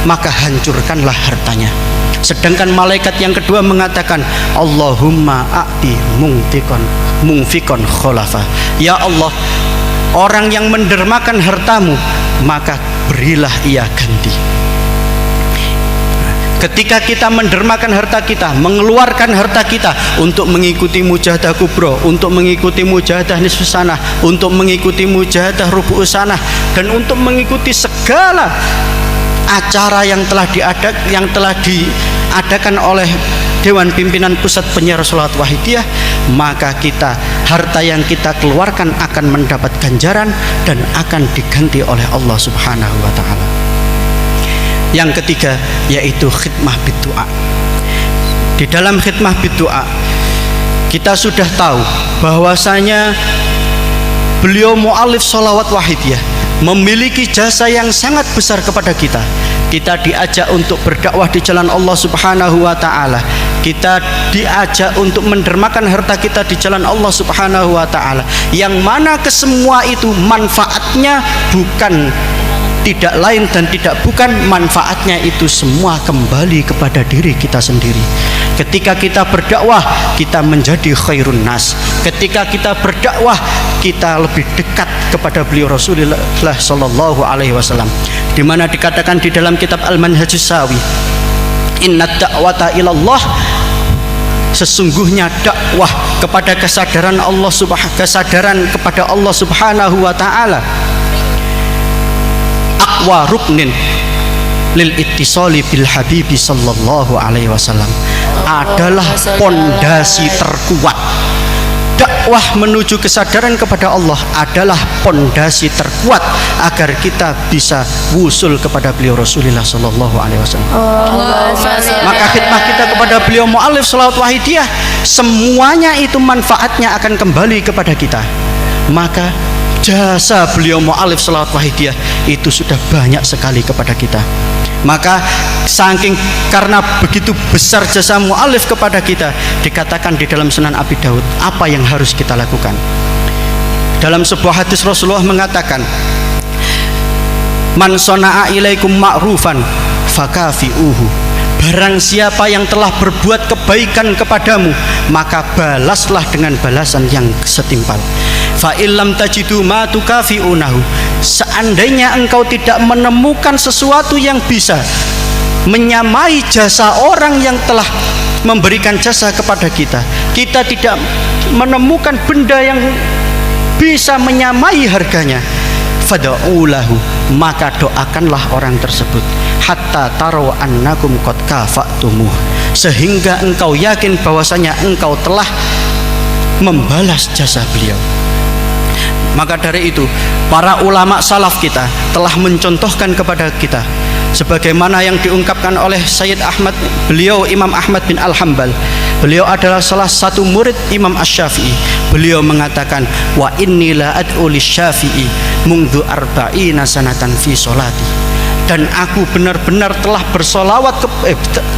maka hancurkanlah hartanya. Sedangkan malaikat yang kedua mengatakan, Allahumma a'ti mungfikon kholafa, ya Allah, orang yang mendermakan hartamu, maka berilah ia ganti. Ketika kita mendermakan harta kita, mengeluarkan harta kita untuk mengikuti mujahadah kubro, untuk mengikuti mujahadah nisfus sanah, untuk mengikuti mujahadah rubu'us sanah, dan untuk mengikuti segala acara yang telah diadakan oleh Dewan Pimpinan Pusat Penyiar Sholawat Wahidiyah, maka harta yang kita keluarkan akan mendapat ganjaran dan akan diganti oleh Allah Subhanahu wa ta'ala. Yang ketiga yaitu khidmah biddu'a. Di dalam khidmah biddu'a kita sudah tahu bahwasanya beliau mu'alif sholawat wahidiyah memiliki jasa yang sangat besar kepada kita. Kita diajak untuk berdakwah di jalan Allah Subhanahu wa ta'ala, kita diajak untuk mendermakan harta kita di jalan Allah Subhanahu wa ta'ala, yang mana kesemua itu manfaatnya tidak lain dan tidak bukan, manfaatnya itu semua kembali kepada diri kita sendiri. Ketika kita berdakwah, kita menjadi khairun nas. Ketika kita berdakwah, kita lebih dekat kepada beliau Rasulullah sallallahu alaihi wasallam, di mana dikatakan di dalam kitab Al-Manhajus Sawi, inna da'wata ilallah, sesungguhnya dakwah kepada kesadaran kepada Allah Subhanahu wa ta'ala, aqwa ruknin lil ittisali bil habibi sallallahu alaihi wasallam adalah pondasi terkuat. Dakwah menuju kesadaran kepada Allah adalah pondasi terkuat agar kita bisa wusul kepada beliau Rasulullah sallallahu alaihi wasallam. Maka khidmah kita kepada beliau muallif shalawat wahidiyah semuanya itu manfaatnya akan kembali kepada kita. Maka jasa beliau muallif shalawat wahidiyah itu sudah banyak sekali kepada kita. Maka saking karena begitu besar jasa muallif kepada kita, dikatakan di dalam Sunan Abi Daud apa yang harus kita lakukan. Dalam sebuah hadis Rasulullah mengatakan, man sona'a ilaikum ma'rufan fakafi'uhu. Barang siapa yang telah berbuat kebaikan kepadamu, maka balaslah dengan balasan yang setimpal. Fa illam tajidu ma tukafi'unahu. Seandainya engkau tidak menemukan sesuatu yang bisa menyamai jasa orang yang telah memberikan jasa kepada kita, kita tidak menemukan benda yang bisa menyamai harganya, fad'ulahu, maka doakanlah orang tersebut hatta taraw annakum qad kafa'tumuh, sehingga engkau yakin bahwasanya engkau telah membalas jasa beliau. Maka dari itu para ulama salaf kita telah mencontohkan kepada kita sebagaimana yang diungkapkan oleh Sayyid Ahmad, beliau Imam Ahmad bin Al-Hambal. Beliau adalah salah satu murid Imam Asy-Syafi'i. Beliau mengatakan, wa inni la ad'u lisy-Syafi'i mungdu arba'ina sanatan fi sholati. Dan aku benar-benar telah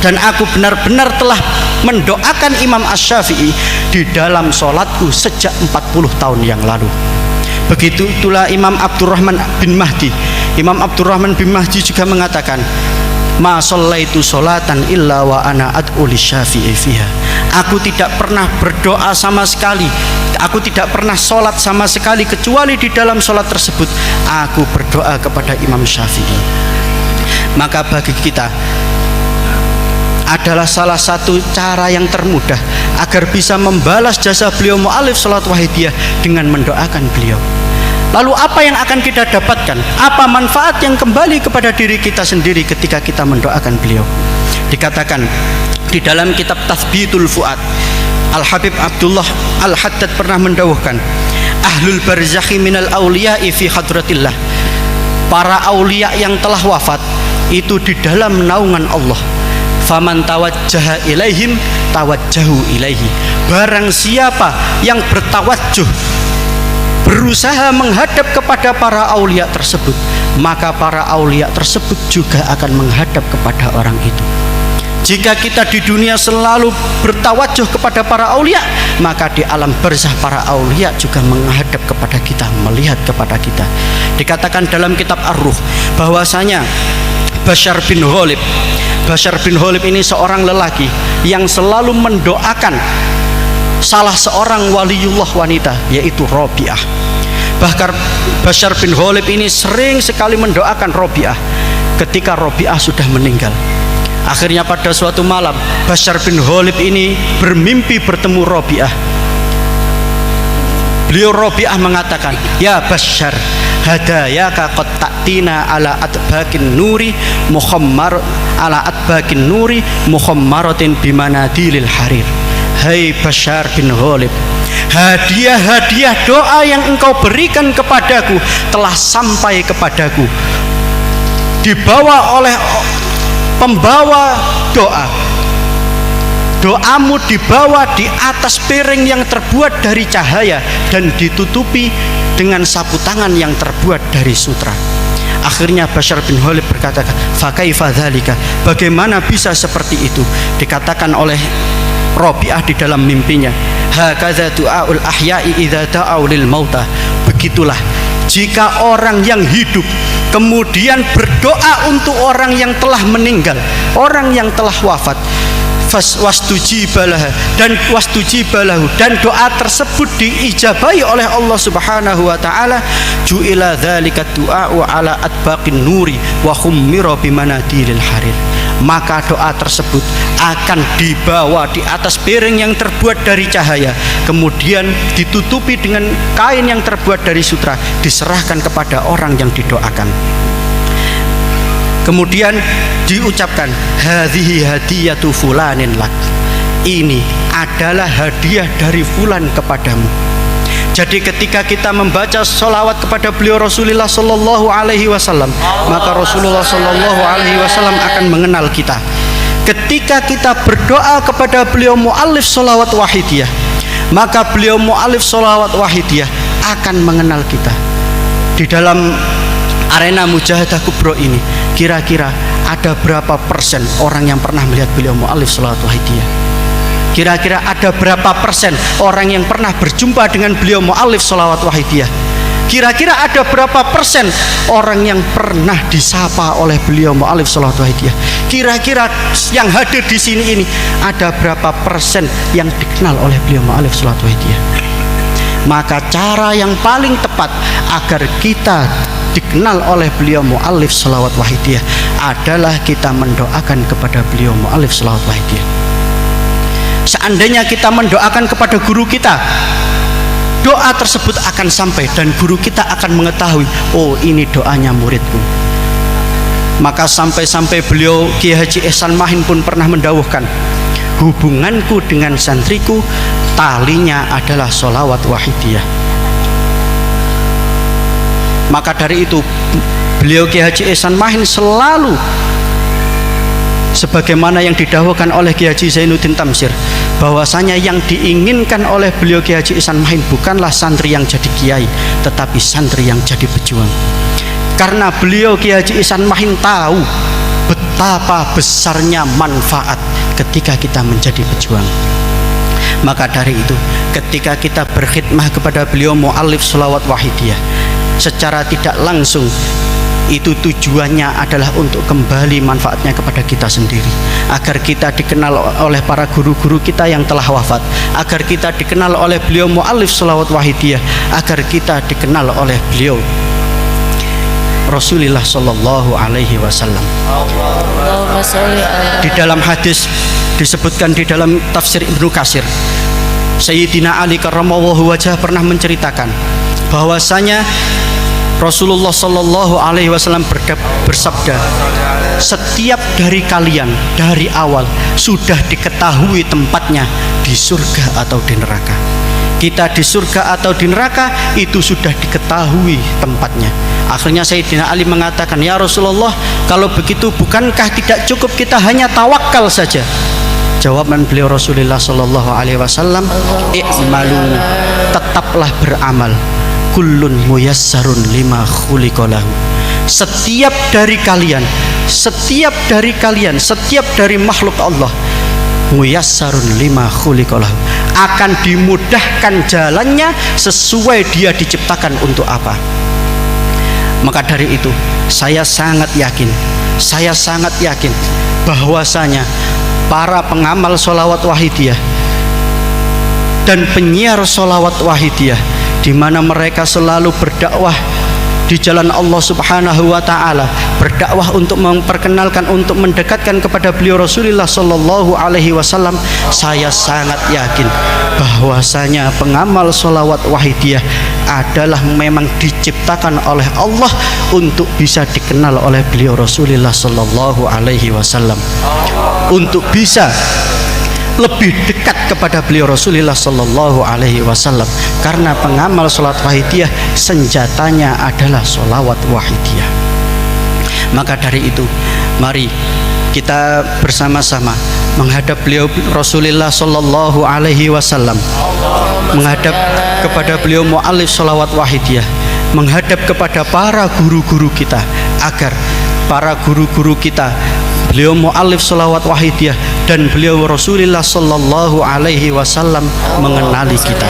dan aku benar-benar telah mendoakan Imam Asy-Syafi'i di dalam sholatku sejak 40 tahun yang lalu. Begitu itulah Imam Abdurrahman bin Mahdi. Imam Abdurrahman bin Mahdi juga mengatakan, ma shallaitu sholatan illa wa ana ad'u lisyafi'i fiha. Aku tidak pernah berdoa sama sekali, aku tidak pernah sholat sama sekali kecuali di dalam sholat tersebut aku berdoa kepada Imam Syafi'i. Maka bagi kita adalah salah satu cara yang termudah agar bisa membalas jasa beliau muallif shalawat wahidiyah dengan mendoakan beliau. Lalu apa yang akan kita dapatkan? Apa manfaat yang kembali kepada diri kita sendiri ketika kita mendoakan beliau? Dikatakan di dalam kitab Tathbitul Fuad, Al-Habib Abdullah Al-Haddad pernah mendawuhkan, ahlul barzakhi minal awliya'i fi hadratillah. Para aulia yang telah wafat itu di dalam naungan Allah. Faman tawajjaha ilaihim tawajjahu ilaihi. Barang siapa yang bertawajjuh, berusaha menghadap kepada para aulia tersebut, maka para aulia tersebut juga akan menghadap kepada orang itu. Jika kita di dunia selalu bertawajuh kepada para aulia, maka di alam barzah para aulia juga menghadap kepada kita, melihat kepada kita. Dikatakan dalam kitab Ar-Ruh bahwasanya Bashar bin Ghalib ini seorang lelaki yang selalu mendoakan salah seorang waliullah wanita, yaitu Rabi'ah. Bahkan Bashar bin Ghalib ini sering sekali mendoakan Rabi'ah ketika Rabi'ah sudah meninggal. Akhirnya pada suatu malam Bashar bin Ghalib ini bermimpi bertemu Rabi'ah. Beliau Rabi'ah mengatakan, ya Bashar, hadayaka qad ta'tina ala atbakin nuri muhammaratin bimanadilil harir. Hai Bashar bin Ghalib, hadiah-hadiah doa yang engkau berikan kepadaku telah sampai kepadaku, dibawa oleh pembawa doa. Doamu dibawa di atas piring yang terbuat dari cahaya dan ditutupi dengan sapu tangan yang terbuat dari sutra. Akhirnya Bashar bin Ghalib berkata, fa kaifa dzalika, bagaimana bisa seperti itu? Dikatakan oleh Rabi'ah di dalam mimpinya, hakadza du'aul ahya'i idza da'u lil mauta. Begitulah jika orang yang hidup kemudian berdoa untuk orang yang telah meninggal, orang yang telah wafat, wastujibalahu dan doa tersebut diijabahi oleh Allah Subhanahu wa taala, ju'ila dzalika du'a'u ala atbaqin nuri wa khummira bimanadilil harir. Maka doa tersebut akan dibawa di atas piring yang terbuat dari cahaya, kemudian ditutupi dengan kain yang terbuat dari sutra, diserahkan kepada orang yang didoakan. Kemudian diucapkan hadhihi hadiyatu fulanin lak. Ini adalah hadiah dari fulan kepadamu. Jadi ketika kita membaca sholawat kepada beliau Rasulullah Sallallahu Alaihi Wasallam, maka Rasulullah Sallallahu Alaihi Wasallam akan mengenal kita. Ketika kita berdoa kepada beliau mu'allif sholawat wahidiyah, maka beliau mu'allif sholawat wahidiyah akan mengenal kita. Di dalam arena mujahadah kubro ini, kira-kira ada berapa persen orang yang pernah melihat beliau mu'allif sholawat wahidiyah? Kira-kira ada berapa persen orang yang pernah berjumpa dengan beliau mu'allif sholawat wahidiyah? Kira-kira ada berapa persen orang yang pernah disapa oleh beliau mu'allif sholawat wahidiyah? Kira-kira yang hadir di sini ini ada berapa persen yang dikenal oleh beliau mu'allif sholawat wahidiyah? Maka cara yang paling tepat agar kita dikenal oleh beliau mu'allif sholawat wahidiyah adalah kita mendoakan kepada beliau mu'allif sholawat wahidiyah. Seandainya kita mendoakan kepada guru kita, doa tersebut akan sampai dan guru kita akan mengetahui, oh ini doanya muridku. Maka sampai-sampai beliau Kiai Haji Ihsan Mahin pun pernah mendawuhkan, hubunganku dengan santriku talinya adalah sholawat wahidiyah. Maka dari itu beliau Kiai Haji Ihsan Mahin selalu, sebagaimana yang didahulukan oleh Kiai Haji Zainuddin Tamsir, bahwasanya yang diinginkan oleh beliau Kiai Haji Ihsan Mahin bukanlah santri yang jadi kiai, tetapi santri yang jadi pejuang. Karena beliau Kiai Haji Ihsan Mahin tahu betapa besarnya manfaat ketika kita menjadi pejuang. Maka dari itu, ketika kita berkhidmah kepada beliau mu'allif sholawat wahidiyah, secara tidak langsung itu tujuannya adalah untuk kembali manfaatnya kepada kita sendiri, agar kita dikenal oleh para guru-guru kita yang telah wafat, agar kita dikenal oleh beliau mu'allif sholawat wahidiyah, agar kita dikenal oleh beliau Rasulullah Sallallahu Alaihi Wasallam. Di dalam hadis disebutkan di dalam tafsir Ibnu Katsir, Sayyidina Ali karramallahu wajhah pernah menceritakan bahwasanya Rasulullah Sallallahu Alaihi Wasallam bersabda, setiap dari kalian dari awal sudah diketahui tempatnya di surga atau di neraka. Kita di surga atau di neraka itu sudah diketahui tempatnya. Akhirnya Sayyidina Ali mengatakan, ya Rasulullah, kalau begitu bukankah tidak cukup kita hanya tawakal saja? Jawaban beliau Rasulullah Sallallahu Alaihi Wasallam, i'malu, tetaplah beramal, kullun muyassarun lima khuliqalahu. Setiap dari kalian, setiap dari makhluk Allah, muyassarun lima khuliqalahu, akan dimudahkan jalannya sesuai dia diciptakan untuk apa. Maka dari itu saya sangat yakin bahwasanya para pengamal sholawat wahidiyah dan penyiar sholawat wahidiyah, di mana mereka selalu berdakwah di jalan Allah Subhanahu wa Ta'ala, berdakwah untuk memperkenalkan, untuk mendekatkan kepada beliau Rasulullah Sallallahu Alaihi Wasallam. Saya sangat yakin bahwasanya pengamal sholawat wahidiyah adalah memang diciptakan oleh Allah untuk bisa dikenal oleh beliau Rasulullah Sallallahu Alaihi Wasallam, untuk bisa lebih dekat kepada beliau Rasulullah Sallallahu Alaihi Wasallam. Karena pengamal sholat wahidiyah senjatanya adalah sholawat wahidiyah. Maka dari itu, mari kita bersama-sama menghadap beliau Rasulullah Sallallahu Alaihi Wasallam, menghadap kepada beliau mu'allif sholawat wahidiyah, menghadap kepada para guru-guru kita, agar para guru-guru kita, beliau mu'allif sholawat wahidiyah dan beliau Rasulullah Sallallahu Alaihi Wasallam mengenali kita.